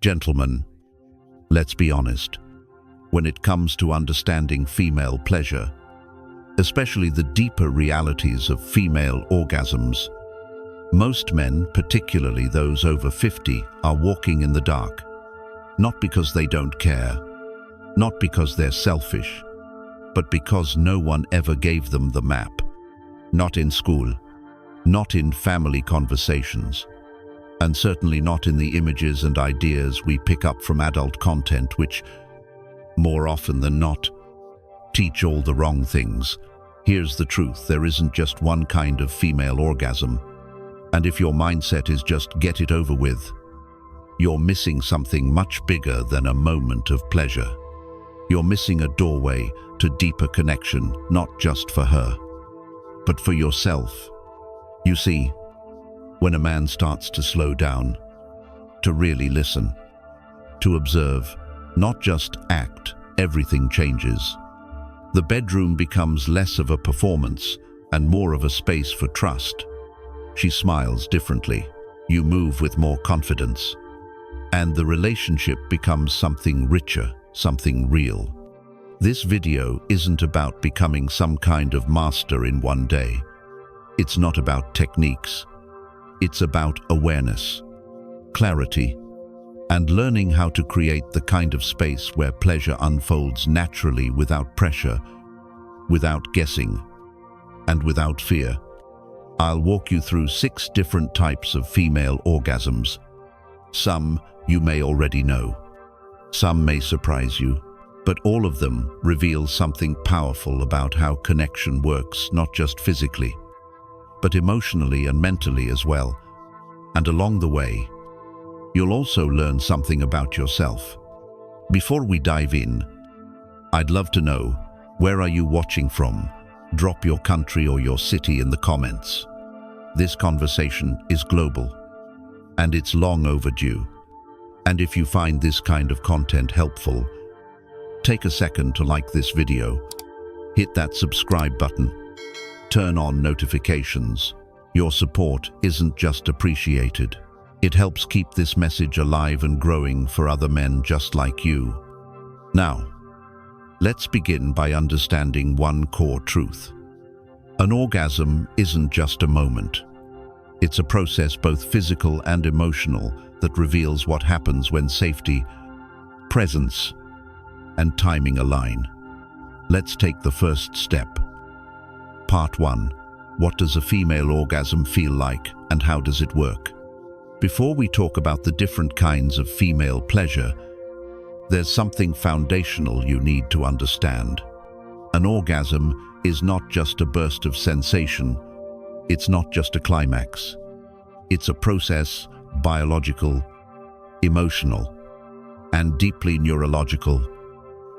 Gentlemen, let's be honest. When it comes to understanding female pleasure, especially the deeper realities of female orgasms, most men, particularly those over 50, are walking in the dark. Not because they don't care, not because they're selfish, but because no one ever gave them the map. Not in school, not in family conversations, and certainly not in the images and ideas we pick up from adult content which, more often than not, teach all the wrong things. Here's the truth: there isn't just one kind of female orgasm. And if your mindset is just get it over with, you're missing something much bigger than a moment of pleasure. You're missing a doorway to deeper connection, not just for her, but for yourself. You see, when a man starts to slow down, to really listen, to observe, not just act, everything changes. The bedroom becomes less of a performance and more of a space for trust. She smiles differently. You move with more confidence. And the relationship becomes something richer, something real. This video isn't about becoming some kind of master in one day. It's not about techniques. It's about awareness, clarity, and learning how to create the kind of space where pleasure unfolds naturally without pressure, without guessing, and without fear. I'll walk you through 6 different types of female orgasms. Some you may already know. Some may surprise you, but all of them reveal something powerful about how connection works, not just physically, but emotionally and mentally as well. And along the way, you'll also learn something about yourself. Before we dive in, I'd love to know, where are you watching from? Drop your country or your city in the comments. This conversation is global, and it's long overdue. And if you find this kind of content helpful, take a second to like this video, hit that subscribe button, turn on notifications. Your support isn't just appreciated, it helps keep this message alive and growing for other men just like you. Now, let's begin by understanding one core truth. An orgasm isn't just a moment. It's a process, both physical and emotional, that reveals what happens when safety, presence, and timing align. Let's take the first step. Part 1. What does a female orgasm feel like, and how does it work? Before we talk about the different kinds of female pleasure, there's something foundational you need to understand. An orgasm is not just a burst of sensation. It's not just a climax. It's a process, biological, emotional, and deeply neurological,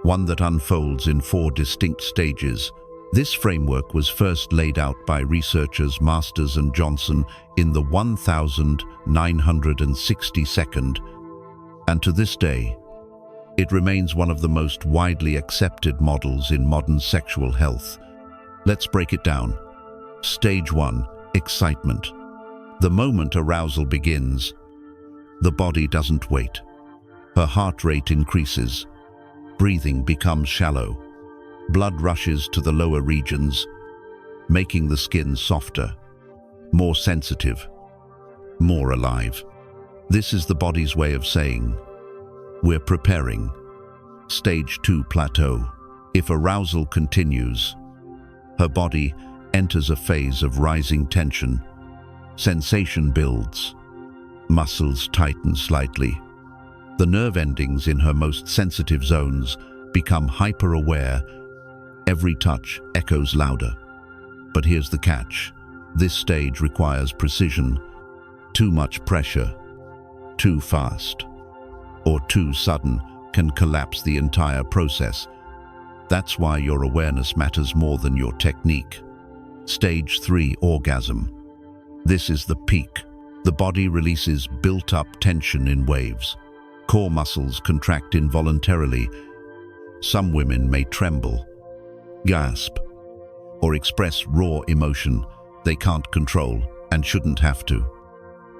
one that unfolds in 4 distinct stages. This framework was first laid out by researchers Masters and Johnson in the 1962nd, and to this day, it remains one of the most widely accepted models in modern sexual health. Let's break it down. Stage 1. Excitement. The moment arousal begins, the body doesn't wait. Her heart rate increases. Breathing becomes shallow. Blood rushes to the lower regions, making the skin softer, more sensitive, more alive. This is the body's way of saying, we're preparing. Stage 2. Plateau. If arousal continues, her body enters a phase of rising tension. Sensation builds. Muscles tighten slightly. The nerve endings in her most sensitive zones become hyper-aware. Every touch echoes louder. But here's the catch. This stage requires precision. Too much pressure, too fast, or too sudden can collapse the entire process. That's why your awareness matters more than your technique. Stage 3. Orgasm. This is the peak. The body releases built-up tension in waves. Core muscles contract involuntarily. Some women may tremble, gasp, or express raw emotion they can't control and shouldn't have to.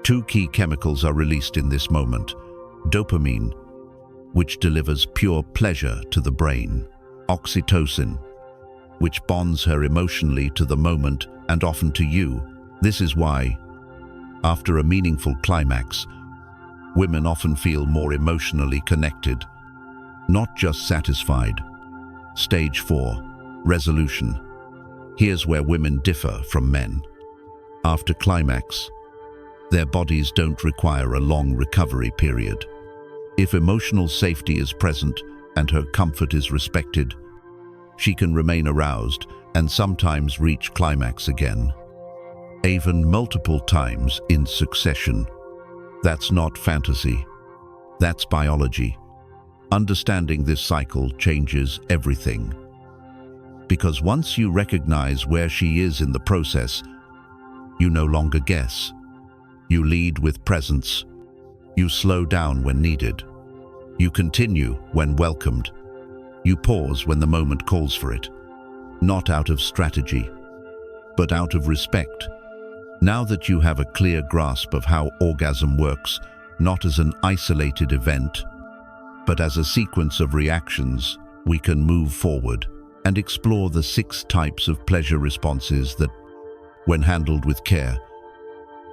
2 key chemicals are released in this moment: dopamine, which delivers pure pleasure to the brain, oxytocin, which bonds her emotionally to the moment and often to you. This is why, after a meaningful climax, women often feel more emotionally connected, not just satisfied. Stage 4. Resolution. Here's where women differ from men. After climax, their bodies don't require a long recovery period. If emotional safety is present and her comfort is respected, she can remain aroused and sometimes reach climax again, even multiple times in succession. That's not fantasy. That's biology. Understanding this cycle changes everything. Because once you recognize where she is in the process, you no longer guess. You lead with presence. You slow down when needed. You continue when welcomed. You pause when the moment calls for it. Not out of strategy, but out of respect. Now that you have a clear grasp of how orgasm works, not as an isolated event, but as a sequence of reactions, we can move forward and explore the 6 types of pleasure responses that, when handled with care,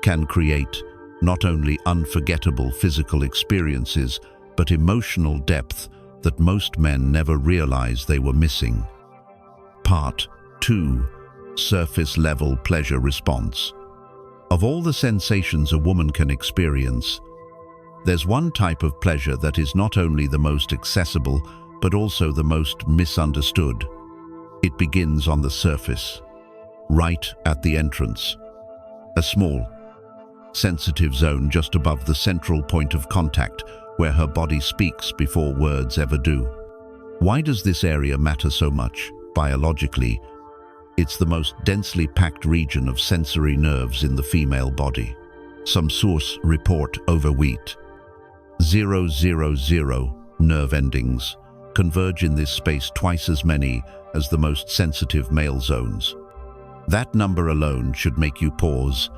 can create not only unforgettable physical experiences, but emotional depth that most men never realize they were missing. Part 2. Surface-level pleasure response. Of all the sensations a woman can experience, there's one type of pleasure that is not only the most accessible, but also the most misunderstood. It begins on the surface, right at the entrance. A small, sensitive zone just above the central point of contact, where her body speaks before words ever do. Why does this area matter so much? Biologically, it's the most densely packed region of sensory nerves in the female body. Some sources report overweight. 000 nerve endings converge in this space twice as many as the most sensitive male zones. That number alone should make you pause,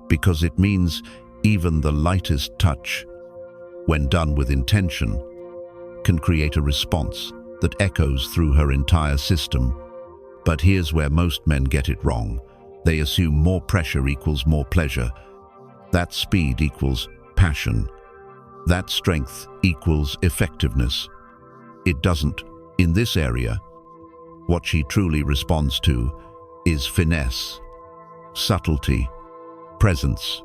because it means even the lightest touch, when done with intention, can create a response that echoes through her entire system. But here's where most men get it wrong. They assume more pressure equals more pleasure. That speed equals passion. That strength equals effectiveness. It doesn't. In this area, what she truly responds to is finesse, subtlety, presence.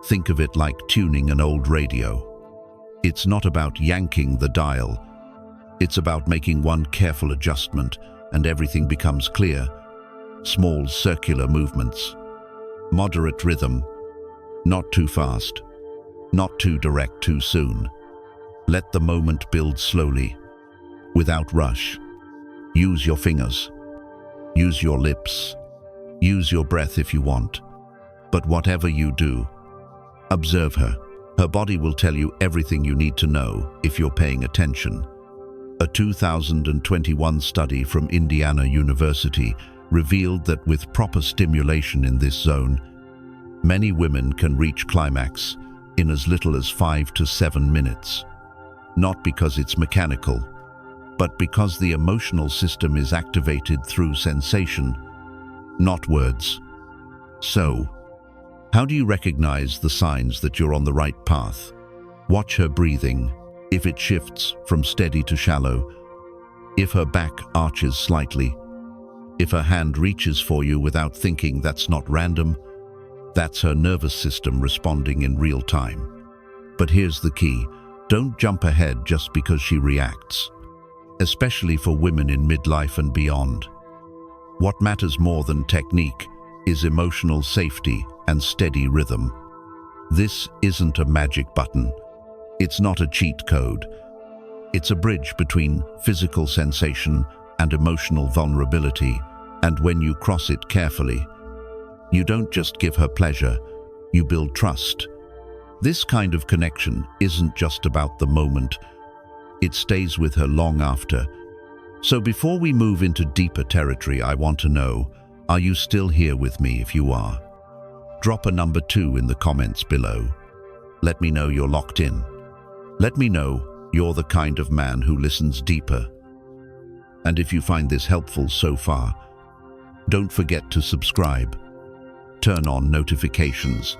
Think of it like tuning an old radio. It's not about yanking the dial. It's about making one careful adjustment and everything becomes clear. Small circular movements. Moderate rhythm. Not too fast. Not too direct too soon. Let the moment build slowly, without rush. Use your fingers. Use your lips. Use your breath if you want. But whatever you do, observe her. Her body will tell you everything you need to know if you're paying attention. A 2021 study from Indiana University revealed that with proper stimulation in this zone, many women can reach climax in as little as 5 to 7 minutes. Not because it's mechanical, but because the emotional system is activated through sensation, not words. So, how do you recognize the signs that you're on the right path? Watch her breathing. If it shifts from steady to shallow, if her back arches slightly, if her hand reaches for you without thinking, that's not random. That's her nervous system responding in real time. But here's the key. Don't jump ahead just because she reacts, especially for women in midlife and beyond. What matters more than technique is emotional safety and steady rhythm. This isn't a magic button. It's not a cheat code. It's a bridge between physical sensation and emotional vulnerability, and when you cross it carefully, you don't just give her pleasure, you build trust. This kind of connection isn't just about the moment, it stays with her long after. So before we move into deeper territory, I want to know, are you still here with me? If you are, drop a number 2 in the comments below. Let me know you're locked in. Let me know you're the kind of man who listens deeper. And if you find this helpful so far, don't forget to subscribe, turn on notifications,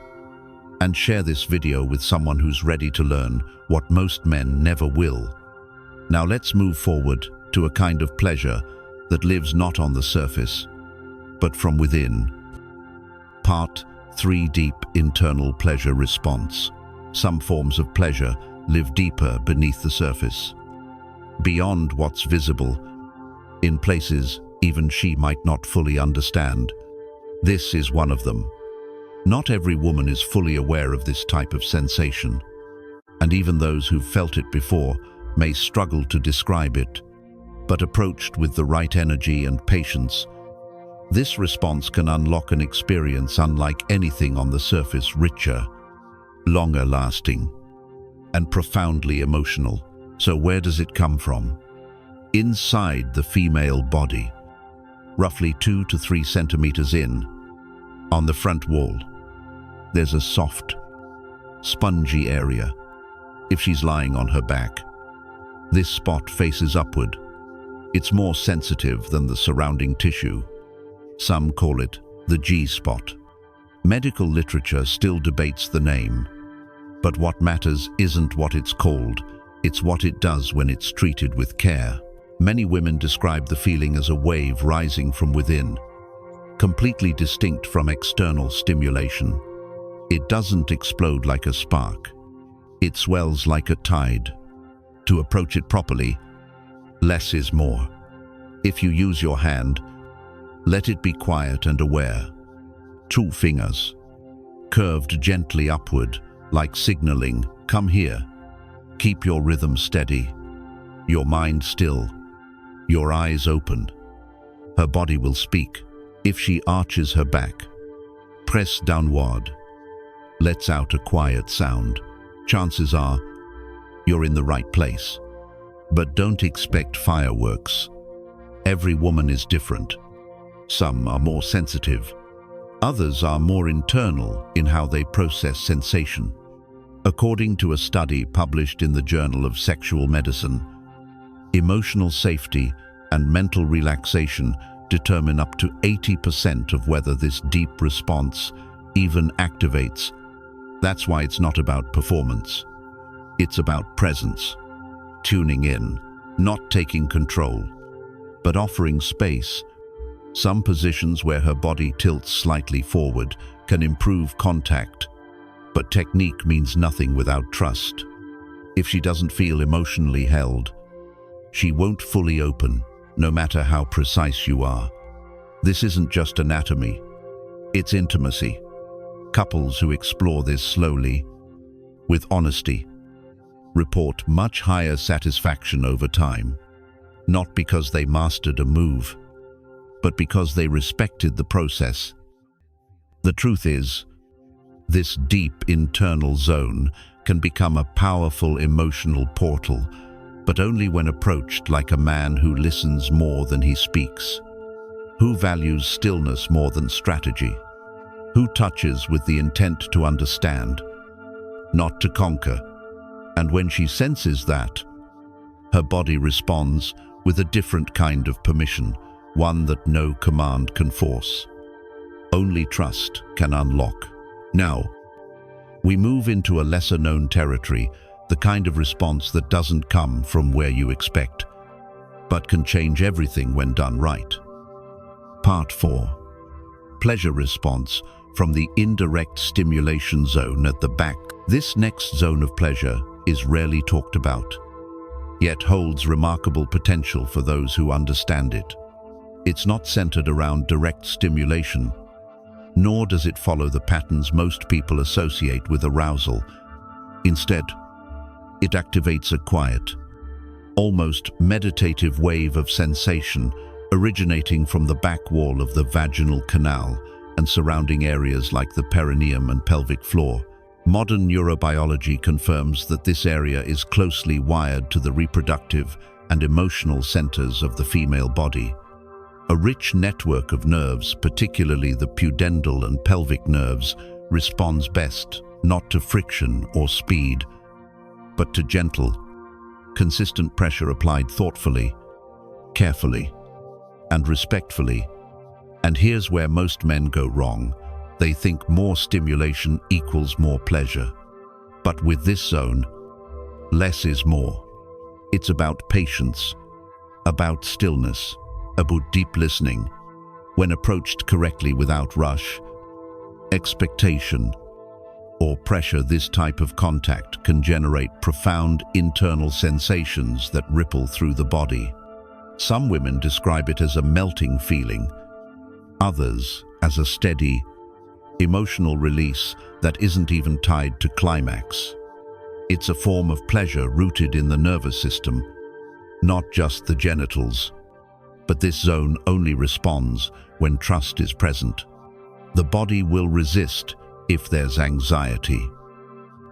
and share this video with someone who's ready to learn what most men never will. Now let's move forward to a kind of pleasure that lives not on the surface, but from within. Part 3: Deep internal pleasure response. Some forms of pleasure live deeper beneath the surface, beyond what's visible, in places even she might not fully understand. This is one of them. Not every woman is fully aware of this type of sensation, and even those who've felt it before may struggle to describe it. But approached with the right energy and patience, this response can unlock an experience unlike anything on the surface, richer, longer lasting, and profoundly emotional. So where does it come from? Inside the female body, roughly 2 to 3 centimeters in, on the front wall, there's a soft, spongy area. If she's lying on her back, this spot faces upward. It's more sensitive than the surrounding tissue. Some call it the G-spot. Medical literature still debates the name, but what matters isn't what it's called, it's what it does when it's treated with care. Many women describe the feeling as a wave rising from within, completely distinct from external stimulation. It doesn't explode like a spark. It swells like a tide. To approach it properly, less is more. If you use your hand, let it be quiet and aware. 2 fingers, curved gently upward, like signaling, come here. Keep your rhythm steady, your mind still, your eyes open. Her body will speak. If she arches her back, press downward, lets out a quiet sound. Chances are you're in the right place. But don't expect fireworks. Every woman is different. Some are more sensitive. Others are more internal in how they process sensation. According to a study published in the Journal of Sexual Medicine, emotional safety and mental relaxation determine up to 80% of whether this deep response even activates. That's why it's not about performance. It's about presence, tuning in, not taking control, but offering space. Some positions where her body tilts slightly forward can improve contact, but technique means nothing without trust. If she doesn't feel emotionally held, she won't fully open, no matter how precise you are. This isn't just anatomy, it's intimacy. Couples who explore this slowly, with honesty, report much higher satisfaction over time, not because they mastered a move, but because they respected the process. The truth is, this deep internal zone can become a powerful emotional portal, but only when approached like a man who listens more than he speaks, who values stillness more than strategy, who touches with the intent to understand, not to conquer. And when she senses that, her body responds with a different kind of permission, one that no command can force. Only trust can unlock. Now, we move into a lesser-known territory, the kind of response that doesn't come from where you expect, but can change everything when done right. Part 4. Pleasure response from the indirect stimulation zone at the back. This next zone of pleasure is rarely talked about, yet holds remarkable potential for those who understand it. It's not centered around direct stimulation, nor does it follow the patterns most people associate with arousal. Instead, it activates a quiet, almost meditative wave of sensation originating from the back wall of the vaginal canal and surrounding areas like the perineum and pelvic floor. Modern neurobiology confirms that this area is closely wired to the reproductive and emotional centers of the female body. A rich network of nerves, particularly the pudendal and pelvic nerves, responds best not to friction or speed, but to gentle, consistent pressure applied thoughtfully, carefully, and respectfully. And here's where most men go wrong. They think more stimulation equals more pleasure. But with this zone, less is more. It's about patience, about stillness, about deep listening. When approached correctly without rush, expectation, or pressure, this type of contact can generate profound internal sensations that ripple through the body. Some women describe it as a melting feeling, others as a steady, emotional release that isn't even tied to climax. It's a form of pleasure rooted in the nervous system, not just the genitals. But this zone only responds when trust is present. The body will resist if there's anxiety,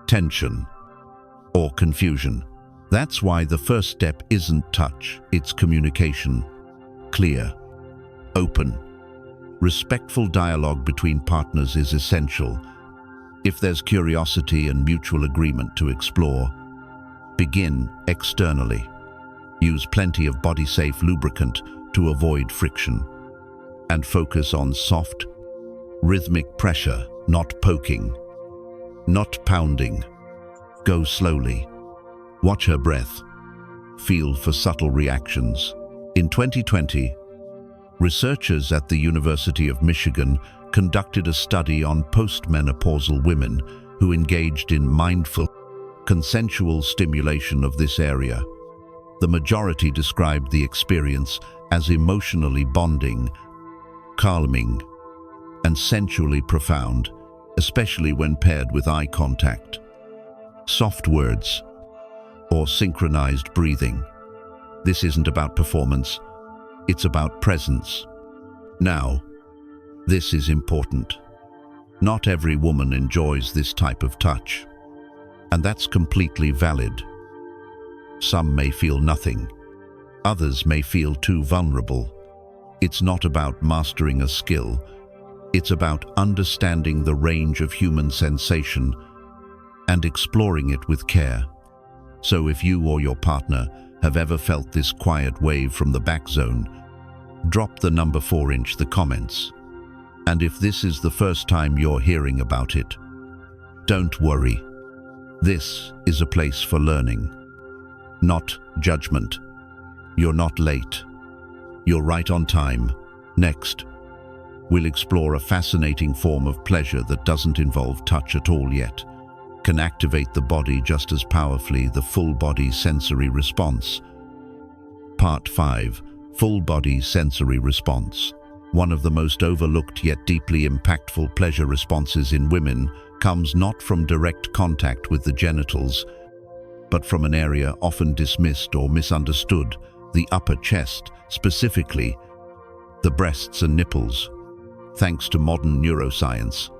tension, or confusion. That's why the first step isn't touch, it's communication. Clear, open, respectful dialogue between partners is essential. If there's curiosity and mutual agreement to explore, begin externally. Use plenty of body-safe lubricant to avoid friction, and focus on soft, rhythmic pressure, not poking, not pounding. Go slowly. Watch her breath. Feel for subtle reactions. In 2020, researchers at the University of Michigan conducted a study on postmenopausal women who engaged in mindful, consensual stimulation of this area. The majority described the experience as emotionally bonding, calming, and sensually profound, especially when paired with eye contact, soft words, or synchronized breathing. This isn't about performance, it's about presence. Now, this is important. Not every woman enjoys this type of touch, and that's completely valid. Some may feel nothing, others may feel too vulnerable. It's not about mastering a skill, it's about understanding the range of human sensation and exploring it with care. So if you or your partner have ever felt this quiet wave from the back zone, drop the number 4 in the comments. And if this is the first time you're hearing about it, don't worry. This is a place for learning, not judgment. You're not late. You're right on time. Next, we'll explore a fascinating form of pleasure that doesn't involve touch at all yet, can activate the body just as powerfully, the full body sensory response. Part 5, Full Body Sensory Response. One of the most overlooked yet deeply impactful pleasure responses in women comes not from direct contact with the genitals, but from an area often dismissed or misunderstood, the upper chest, specifically the breasts and nipples. Thanks to modern neuroscience,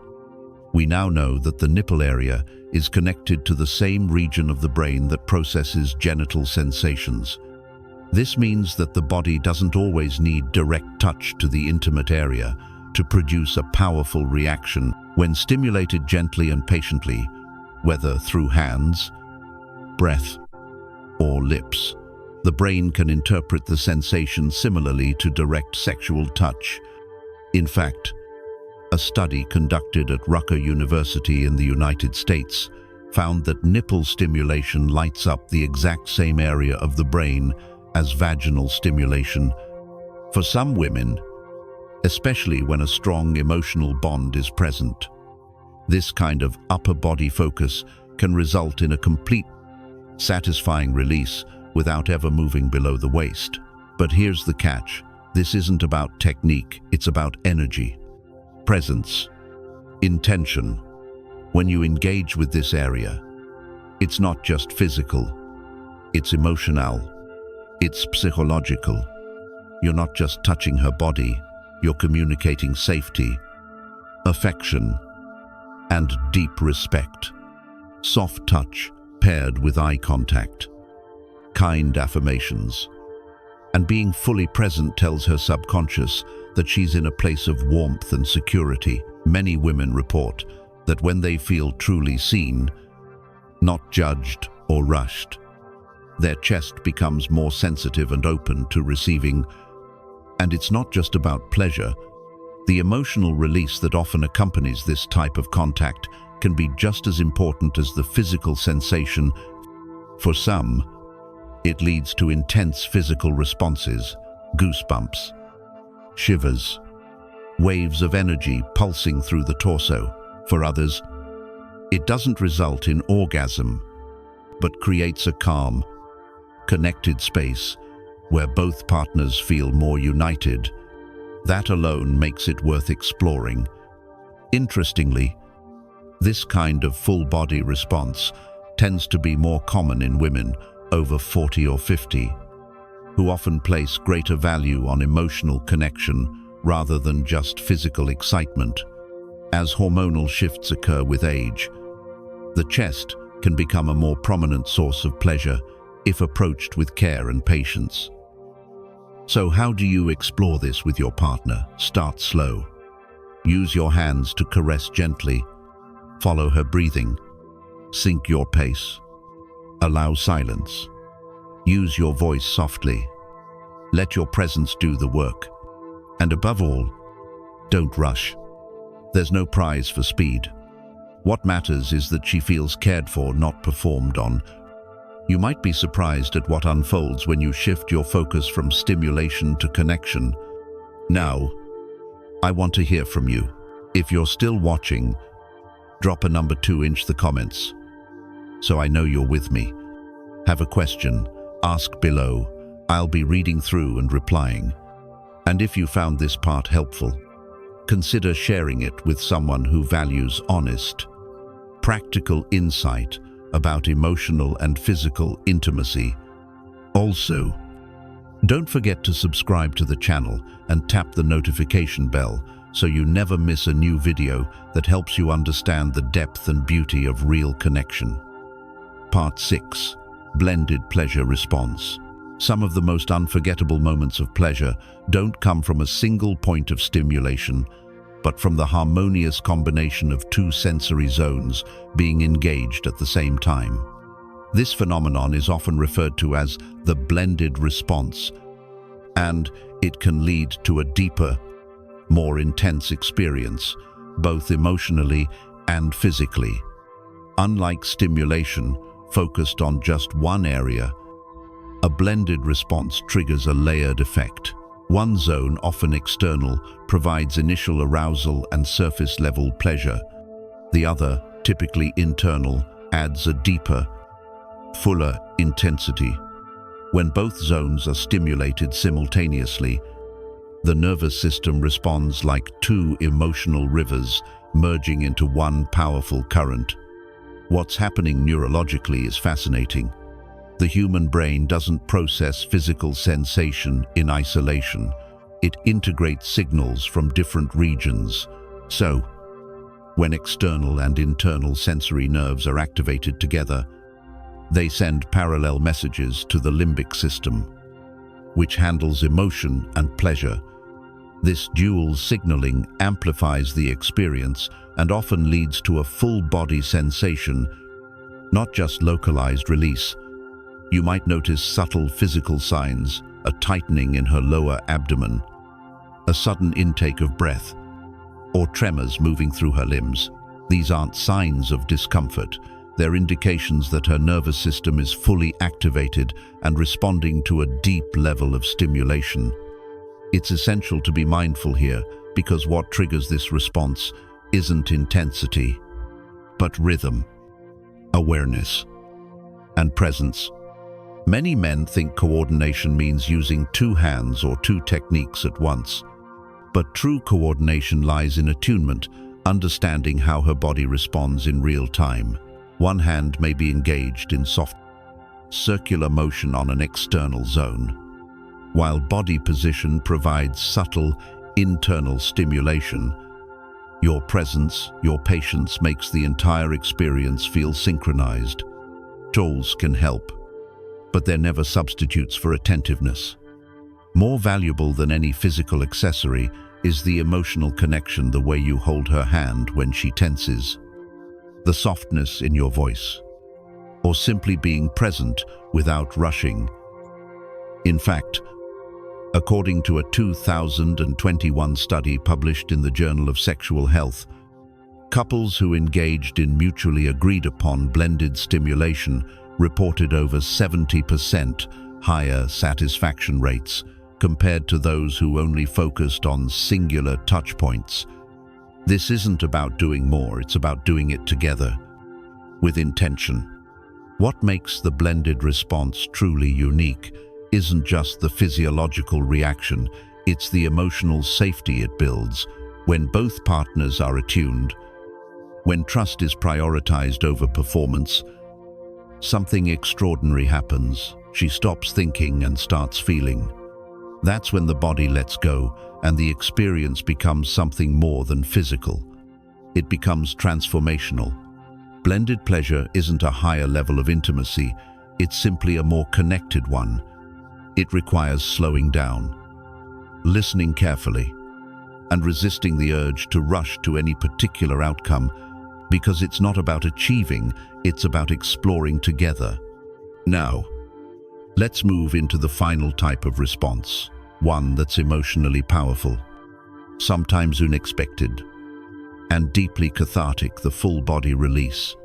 we now know that the nipple area is connected to the same region of the brain that processes genital sensations. This means that the body doesn't always need direct touch to the intimate area to produce a powerful reaction. When stimulated gently and patiently, whether through hands, breath, or lips, the brain can interpret the sensation similarly to direct sexual touch. In fact, a study conducted at Rutgers University in the United States found that nipple stimulation lights up the exact same area of the brain as vaginal stimulation. For some women, especially when a strong emotional bond is present, this kind of upper body focus can result in a complete, satisfying release without ever moving below the waist. But here's the catch. This isn't about technique, it's about energy, presence, intention. When you engage with this area, it's not just physical, it's emotional, it's psychological. You're not just touching her body, you're communicating safety, affection, and deep respect. Soft touch paired with eye contact, kind affirmations, and being fully present tells her subconscious that she's in a place of warmth and security. Many women report that when they feel truly seen, not judged or rushed. Their chest becomes more sensitive and open to receiving. And it's not just about pleasure. The emotional release that often accompanies this type of contact can be just as important as the physical sensation. For some, it leads to intense physical responses, goosebumps, shivers, waves of energy pulsing through the torso. For others, it doesn't result in orgasm, but creates a calm, connected space where both partners feel more united. That alone makes it worth exploring. Interestingly, this kind of full-body response tends to be more common in women over 40 or 50, who often place greater value on emotional connection rather than just physical excitement. As hormonal shifts occur with age, the chest can become a more prominent source of pleasure if approached with care and patience. So how do you explore this with your partner? Start slow. Use your hands to caress gently. Follow her breathing. Sync your pace. Allow silence. Use your voice softly. Let your presence do the work. And above all, don't rush. There's no prize for speed. What matters is that she feels cared for, not performed on. You might be surprised at what unfolds when you shift your focus from stimulation to connection. Now, I want to hear from you. If you're still watching, drop a number 2 in the comments, so I know you're with me. Have a question? Ask below. I'll be reading through and replying. And if you found this part helpful, consider sharing it with someone who values honest, practical insight about emotional and physical intimacy. Also, don't forget to subscribe to the channel and tap the notification bell so you never miss a new video that helps you understand the depth and beauty of real connection. Part 6. Blended pleasure response. Some of the most unforgettable moments of pleasure don't come from a single point of stimulation, but from the harmonious combination of two sensory zones being engaged at the same time. This phenomenon is often referred to as the blended response, and it can lead to a deeper, more intense experience, both emotionally and physically. Unlike stimulation focused on just one area, a blended response triggers a layered effect. One zone, often external, provides initial arousal and surface-level pleasure. The other, typically internal, adds a deeper, fuller intensity. When both zones are stimulated simultaneously, the nervous system responds like two emotional rivers merging into one powerful current. What's happening neurologically is fascinating. The human brain doesn't process physical sensation in isolation. It integrates signals from different regions. So, when external and internal sensory nerves are activated together, they send parallel messages to the limbic system, which handles emotion and pleasure. This dual signaling amplifies the experience and often leads to a full-body sensation, not just localized release. You might notice subtle physical signs, a tightening in her lower abdomen, a sudden intake of breath, or tremors moving through her limbs. These aren't signs of discomfort. They're indications that her nervous system is fully activated and responding to a deep level of stimulation. It's essential to be mindful here, because what triggers this response isn't intensity, but rhythm, awareness, and presence. Many men think coordination means using two hands or two techniques at once, but true coordination lies in attunement, understanding how her body responds in real time. One hand may be engaged in soft, circular motion on an external zone, while body position provides subtle, internal stimulation. Your presence, your patience makes the entire experience feel synchronized. Tools can help, but they're never substitutes for attentiveness. More valuable than any physical accessory is the emotional connection, the way you hold her hand when she tenses, the softness in your voice, or simply being present without rushing. In fact, according to a 2021 study published in the Journal of Sexual Health, couples who engaged in mutually agreed upon blended stimulation reported over 70% higher satisfaction rates compared to those who only focused on singular touch points. This isn't about doing more, it's about doing it together, with intention. What makes the blended response truly unique isn't just the physiological reaction, it's the emotional safety it builds when both partners are attuned. When trust is prioritized over performance, something extraordinary happens. She stops thinking and starts feeling. That's when the body lets go and the experience becomes something more than physical. It becomes transformational. Blended pleasure isn't a higher level of intimacy, it's simply a more connected one. It requires slowing down, listening carefully, and resisting the urge to rush to any particular outcome, because it's not about achieving, it's about exploring together. Now, let's move into the final type of response, one that's emotionally powerful, sometimes unexpected, and deeply cathartic: the full body release.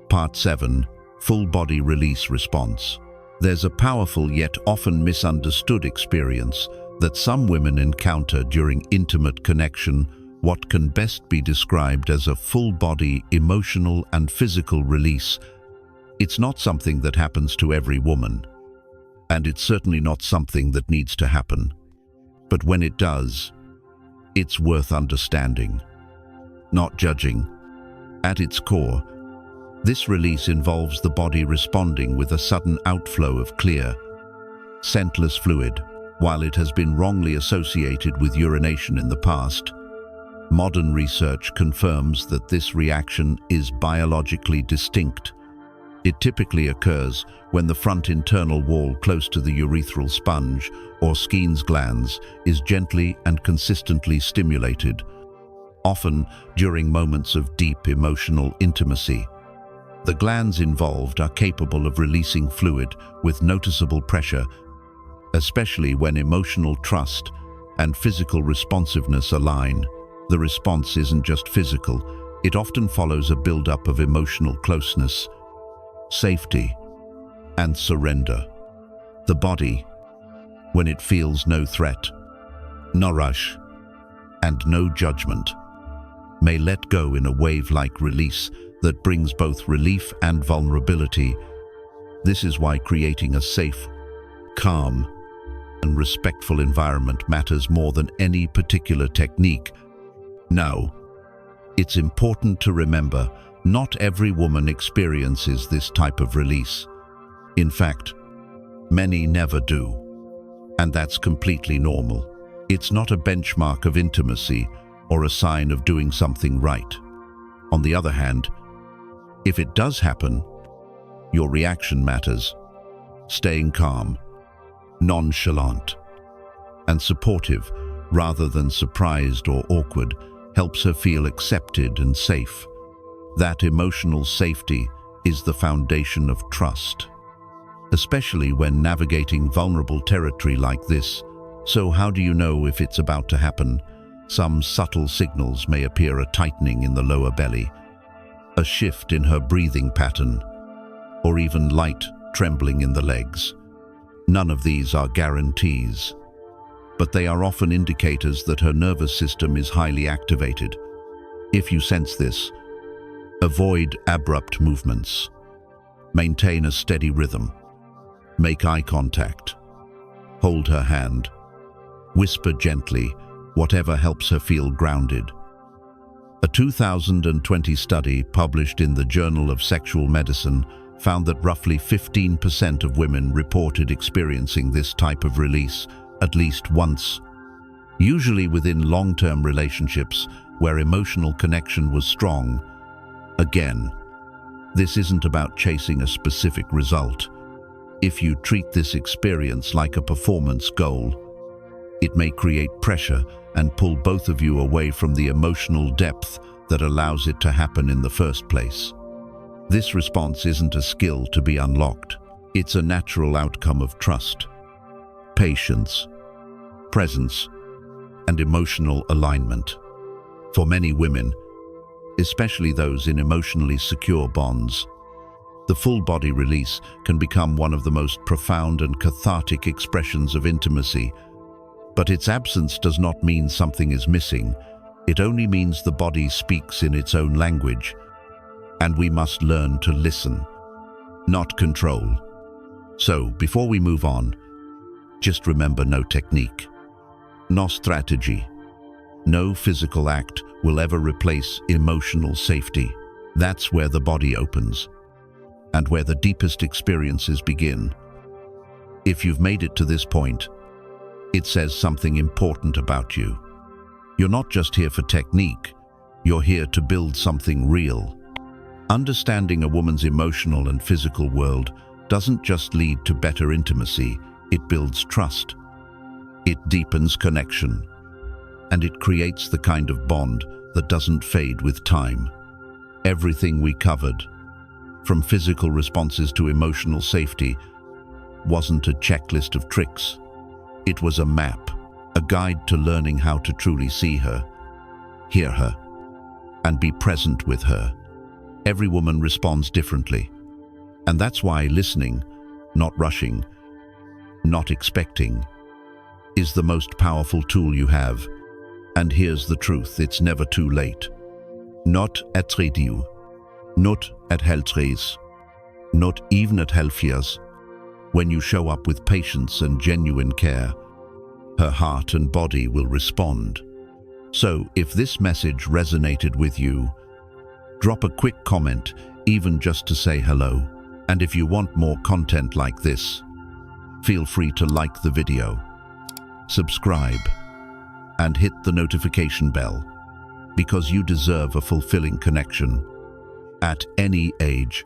Part 7. Full body release response. There's a powerful yet often misunderstood experience that some women encounter during intimate connection, what can best be described as a full body emotional and physical release. It's not something that happens to every woman, and it's certainly not something that needs to happen. But when it does, it's worth understanding, not judging. At its core, this release involves the body responding with a sudden outflow of clear, scentless fluid. While it has been wrongly associated with urination in the past, modern research confirms that this reaction is biologically distinct. It typically occurs when the front internal wall close to the urethral sponge or Skene's glands is gently and consistently stimulated, often during moments of deep emotional intimacy. The glands involved are capable of releasing fluid with noticeable pressure, especially when emotional trust and physical responsiveness align. The response isn't just physical, it often follows a buildup of emotional closeness, safety, and surrender. The body, when it feels no threat, no rush, and no judgment, may let go in a wave-like release that brings both relief and vulnerability. This is why creating a safe, calm, and respectful environment matters more than any particular technique. Now, it's important to remember, not every woman experiences this type of release. In fact, many never do, and that's completely normal. It's not a benchmark of intimacy or a sign of doing something right. On the other hand, if it does happen, your reaction matters. Staying calm, nonchalant, and supportive rather than surprised or awkward helps her feel accepted and safe. That emotional safety is the foundation of trust, especially when navigating vulnerable territory like this. So how do you know if it's about to happen? Some subtle signals may appear: a tightening in the lower belly, a shift in her breathing pattern, or even light trembling in the legs. None of these are guarantees, but they are often indicators that her nervous system is highly activated. If you sense this, avoid abrupt movements. Maintain a steady rhythm. Make eye contact. Hold her hand. Whisper gently, whatever helps her feel grounded. A 2020 study published in the Journal of Sexual Medicine found that roughly 15% of women reported experiencing this type of release at least once, usually within long-term relationships where emotional connection was strong. Again, this isn't about chasing a specific result. If you treat this experience like a performance goal, it may create pressure and pull both of you away from the emotional depth that allows it to happen in the first place. This response isn't a skill to be unlocked. It's a natural outcome of trust, patience, presence, and emotional alignment. For many women, especially those in emotionally secure bonds, the full body release can become one of the most profound and cathartic expressions of intimacy. But its absence does not mean something is missing. It only means the body speaks in its own language, and we must learn to listen, not control. So, before we move on, just remember no technique, no strategy, no physical act will ever replace emotional safety. That's where the body opens, and where the deepest experiences begin. If you've made it to this point, it says something important about you. You're not just here for technique, you're here to build something real. Understanding a woman's emotional and physical world doesn't just lead to better intimacy, it builds trust. It deepens connection, and it creates the kind of bond that doesn't fade with time. Everything we covered, from physical responses to emotional safety, wasn't a checklist of tricks. It was a map, a guide to learning how to truly see her, hear her, and be present with her. Every woman responds differently, and that's why listening, not rushing, not expecting, is the most powerful tool you have. And here's the truth, it's never too late. Not at 30, not at halvtreds, not even at halvfjerds. When you show up with patience and genuine care, her heart and body will respond. So, if this message resonated with you, drop a quick comment, even just to say hello. And if you want more content like this, feel free to like the video, subscribe, and hit the notification bell, because you deserve a fulfilling connection at any age.